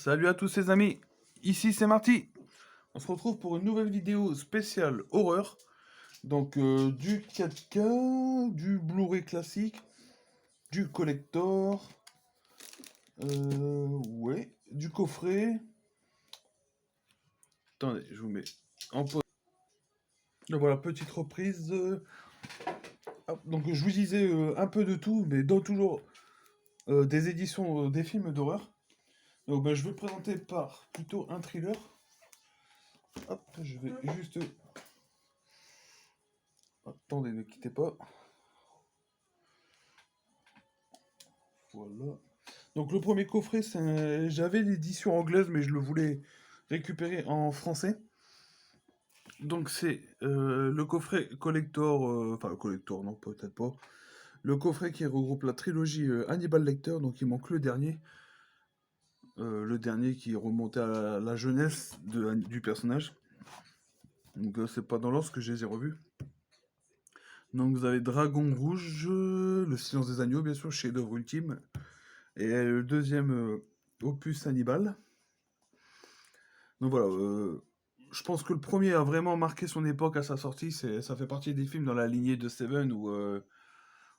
Salut à tous les amis, ici c'est Marty. On se retrouve pour une nouvelle vidéo spéciale horreur. Donc du 4K, du Blu-ray classique, du collector, ouais, du coffret. Attendez, je vous mets en pause. Donc voilà, petite reprise. Donc je vous disais un peu de tout, mais dans toujours des éditions des films d'horreur. Donc je vais présenter par plutôt un thriller. Hop, je vais juste... Attendez, ne quittez pas. Voilà. Donc le premier coffret, j'avais l'édition anglaise, mais je le voulais récupérer en français. Donc c'est le coffret collector, enfin le collector, non peut-être pas. Le coffret qui regroupe la trilogie Hannibal Lecter, donc il manque le dernier qui remontait à la jeunesse du personnage. Donc c'est pas dans l'ordre que je les ai revus. Donc vous avez Dragon Rouge, Le Silence des Agneaux, bien sûr, chef-d'œuvre ultime, et le deuxième opus Hannibal. Donc voilà, je pense que le premier a vraiment marqué son époque à sa sortie. Ça fait partie des films dans la lignée de Seven où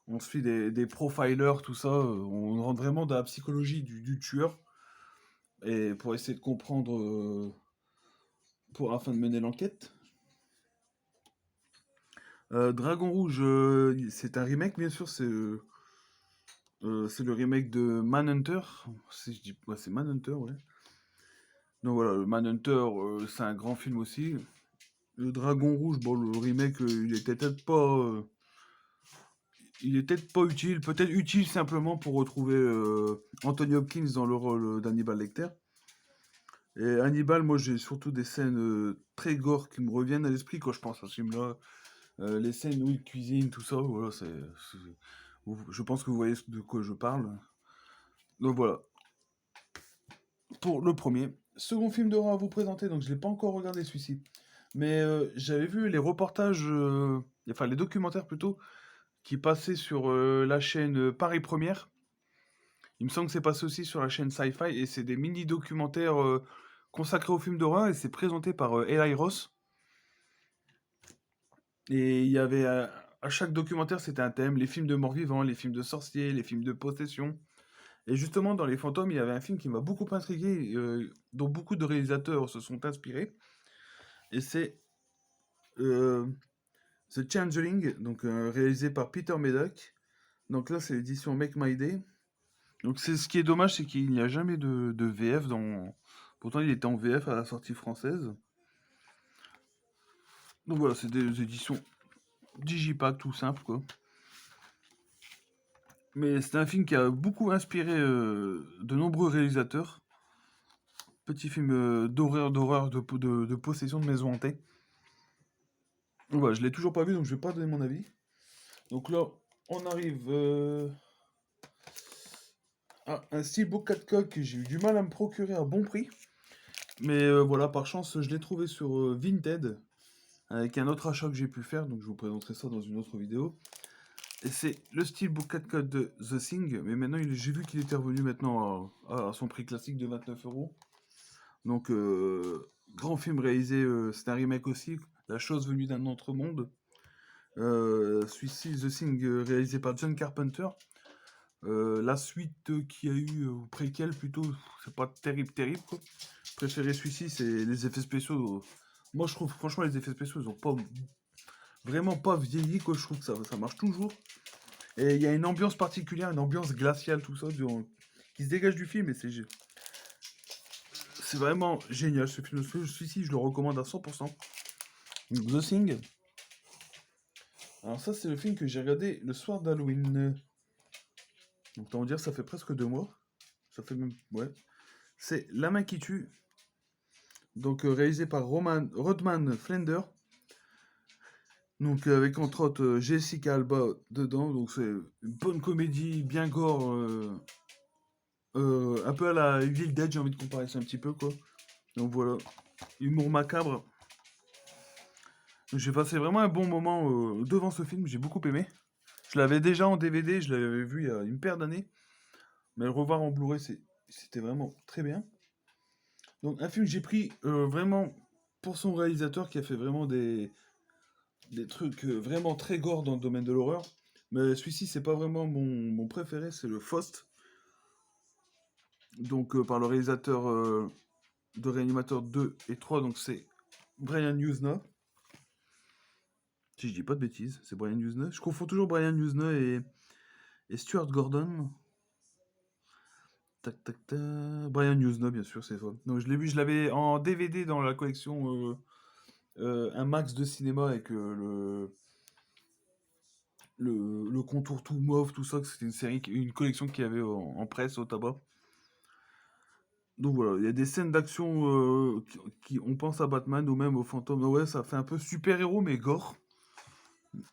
on suit des profilers, tout ça. On rentre vraiment dans la psychologie du tueur et pour essayer de comprendre, afin de mener l'enquête. Dragon Rouge, c'est un remake, bien sûr. C'est le remake de Manhunter. Si je dis, ouais, c'est Manhunter, ouais. Donc voilà, le Manhunter, c'est un grand film aussi. Le Dragon Rouge, bon, le remake, il est peut-être pas utile, peut-être utile simplement pour retrouver Anthony Hopkins dans le rôle d'Hannibal Lecter. Et Hannibal, moi j'ai surtout des scènes très gore qui me reviennent à l'esprit quand je pense à ce film-là. Les scènes où il cuisine, tout ça, voilà, je pense que vous voyez de quoi je parle. Donc voilà, pour le premier. Second film d'horreur à vous présenter, donc je l'ai pas encore regardé celui-ci. Mais j'avais vu les reportages, enfin les documentaires plutôt, qui passaient sur la chaîne Paris Première. Il me semble que c'est passé aussi sur la chaîne Sci-Fi et c'est des mini-documentaires consacrés aux films d'horreur et c'est présenté par Eli Ross. Et il y avait à chaque documentaire c'était un thème, les films de morts vivants, les films de sorciers, les films de possession. Et justement dans Les Fantômes, il y avait un film qui m'a beaucoup intrigué, dont beaucoup de réalisateurs se sont inspirés. Et c'est euh, The Changeling, donc réalisé par Peter Medak. Donc là c'est l'édition Make My Day. Donc c'est ce qui est dommage, c'est qu'il n'y a jamais de VF dans. Pourtant il était en VF à la sortie française. Donc voilà, c'est des éditions Digipack tout simple quoi. Mais c'est un film qui a beaucoup inspiré de nombreux réalisateurs. Petit film d'horreur, de possession de maison hantée. Donc voilà, je l'ai toujours pas vu donc je vais pas donner mon avis. Donc là, on arrive à un steelbook 4K que j'ai eu du mal à me procurer à bon prix. Mais voilà, par chance, je l'ai trouvé sur Vinted. Avec un autre achat que j'ai pu faire, donc je vous présenterai ça dans une autre vidéo. Et c'est le Steelbook 4K de The Thing, mais maintenant j'ai vu qu'il était revenu maintenant à son prix classique de 29 €. Donc grand film réalisé, c'est un remake aussi, La chose venue d'un autre monde. Celui-ci, The Thing, réalisé par John Carpenter. La suite qu'il y a eu, ou préquel plutôt, c'est pas terrible quoi. Préféré celui-ci, c'est les effets spéciaux. Moi je trouve franchement les effets spéciaux ils ont pas vraiment pas vieilli quoi, je trouve que ça marche toujours. Et il y a une ambiance particulière, une ambiance glaciale, tout ça, qui se dégage du film et c'est vraiment génial ce film. Celui-ci je le recommande à 100%. Donc, The Thing. Alors ça c'est le film que j'ai regardé le soir d'Halloween. Donc autant dire ça fait presque 2 mois. Ça fait même... Ouais. C'est La main qui tue. Donc réalisé par Rodman Flender. Donc avec entre autres Jessica Alba dedans, donc c'est une bonne comédie, bien gore, un peu à la Evil Dead, j'ai envie de comparer ça un petit peu quoi. Donc voilà, humour macabre. J'ai passé vraiment un bon moment devant ce film, j'ai beaucoup aimé. Je l'avais déjà en DVD, je l'avais vu il y a une paire d'années, mais le revoir en Blu-ray c'était vraiment très bien. Donc un film que j'ai pris vraiment pour son réalisateur qui a fait vraiment des trucs vraiment très gore dans le domaine de l'horreur. Mais celui-ci, c'est pas vraiment mon préféré, c'est le Faust. Donc par le réalisateur de Réanimateur 2 et 3, donc c'est Brian Yuzna. Si je dis pas de bêtises, c'est Brian Yuzna. Je confonds toujours Brian Yuzna et Stuart Gordon. Tac, tac, tac. Brian Yuzna, bien sûr, c'est ça. Donc je l'ai vu, je l'avais en DVD dans la collection un max de cinéma avec le contour tout mauve, tout ça, que c'était une série, une collection qu'il y avait en presse au tabac. Donc voilà, il y a des scènes d'action on pense à Batman ou même au fantôme. Donc ouais, ça fait un peu super-héros mais gore.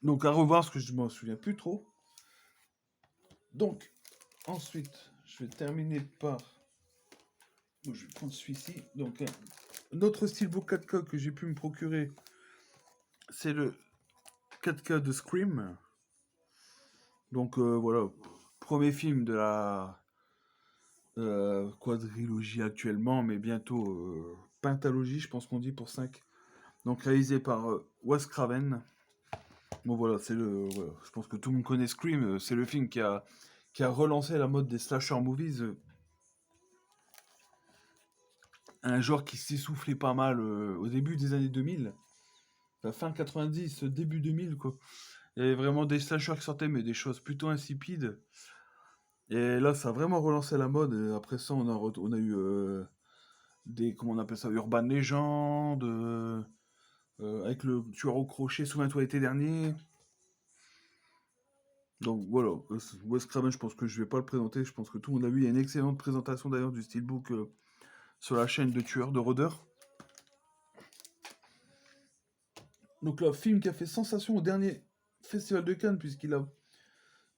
Donc à revoir, parce que je m'en souviens plus trop. Donc, ensuite, je vais terminer par... Bon, je vais prendre celui-ci. Donc, un autre steelbook 4K que j'ai pu me procurer, c'est le 4K de Scream. Donc voilà, premier film de la quadrilogie actuellement, mais bientôt pentalogie, je pense qu'on dit pour 5. Donc réalisé par Wes Craven. Bon voilà, voilà, je pense que tout le monde connaît Scream, c'est le film qui a relancé la mode des slasher movies. Un genre qui s'essoufflait pas mal au début des années 2000. La fin 90, début 2000, quoi. Il y avait vraiment des slashers qui sortaient, mais des choses plutôt insipides. Et là, ça a vraiment relancé la mode. Et après ça, on a eu des, comment on appelle ça, Urban Legend, avec le tueur au crochet, souviens-toi l'été dernier. Donc voilà, Wes Craven, je pense que je vais pas le présenter, je pense que tout le monde l'a vu. Il y a une excellente présentation d'ailleurs du steelbook sur la chaîne de tueurs de rôdeurs. Donc là, film qui a fait sensation au dernier Festival de Cannes,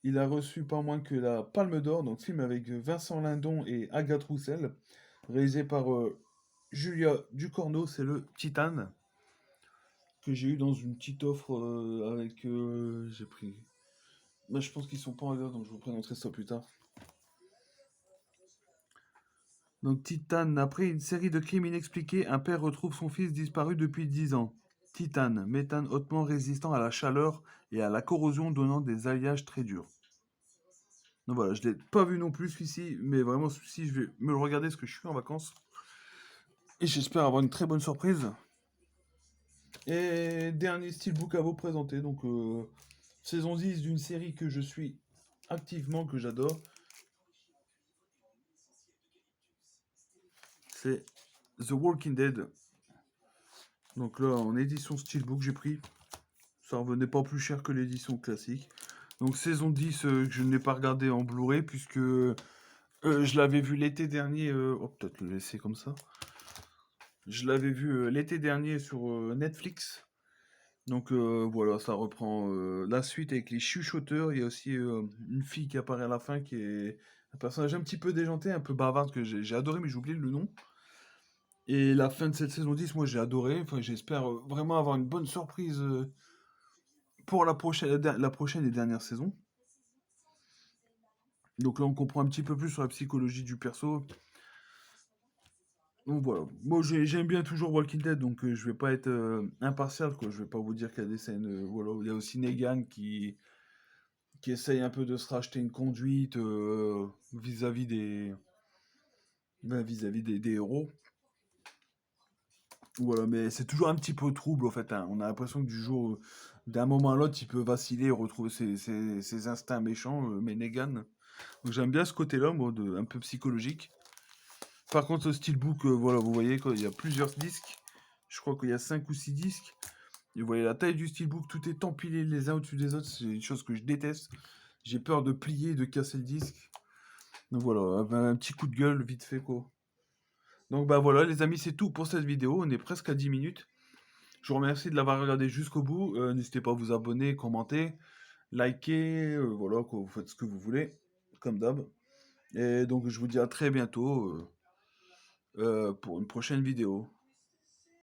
il a reçu pas moins que la Palme d'Or, donc film avec Vincent Lindon et Agathe Roussel, réalisé par Julia Ducorneau, c'est le Titane, que j'ai eu dans une petite offre avec... j'ai pris... Bah, je pense qu'ils sont pas en vert, donc je vous présenterai ça plus tard. Donc Titane, après une série de crimes inexpliqués, un père retrouve son fils disparu depuis 10 ans. Titane, méthane hautement résistant à la chaleur et à la corrosion, donnant des alliages très durs. Donc voilà, je l'ai pas vu non plus celui-ci, mais vraiment celui-ci, je vais me le regarder parce que je suis en vacances. Et j'espère avoir une très bonne surprise. Et dernier steelbook à vous présenter, donc saison 10 d'une série que je suis activement, que j'adore. C'est The Walking Dead. Donc là, en édition steelbook, j'ai pris. Ça revenait pas plus cher que l'édition classique. Donc saison 10 que je n'ai pas regardé en Blu-ray puisque je l'avais vu l'été dernier. Oh, peut-être le laisser comme ça. Je l'avais vu l'été dernier sur Netflix. Donc voilà, ça reprend la suite avec les chuchoteurs. Il y a aussi une fille qui apparaît à la fin qui est un personnage un petit peu déjanté, un peu bavarde que j'ai adoré, mais j'ai oublié le nom. Et la fin de cette saison 10, moi j'ai adoré. Enfin, j'espère vraiment avoir une bonne surprise pour la prochaine et dernière saison. Donc là, on comprend un petit peu plus sur la psychologie du perso. Donc voilà. Moi, j'aime bien toujours Walking Dead, donc je vais pas être impartial, quoi. Je vais pas vous dire qu'il y a des scènes. Voilà. Il y a aussi Negan qui essaye un peu de se racheter une conduite vis-à-vis des héros. Voilà, mais c'est toujours un petit peu trouble, en fait, hein. On a l'impression que d'un moment à l'autre, il peut vaciller et retrouver ses instincts méchants, mais Negan. Donc j'aime bien ce côté-là, moi, un peu psychologique. Par contre, le steelbook, voilà, vous voyez, quoi, il y a plusieurs disques. Je crois qu'il y a 5 ou 6 disques. Et vous voyez la taille du steelbook, tout est empilé les uns au-dessus des autres. C'est une chose que je déteste. J'ai peur de plier, de casser le disque. Donc voilà, un petit coup de gueule vite fait, quoi. Donc bah voilà, les amis, c'est tout pour cette vidéo. On est presque à 10 minutes. Je vous remercie de l'avoir regardé jusqu'au bout. N'hésitez pas à vous abonner, commenter, liker, voilà, quoi, vous faites ce que vous voulez, comme d'hab. Et donc je vous dis à très bientôt pour une prochaine vidéo.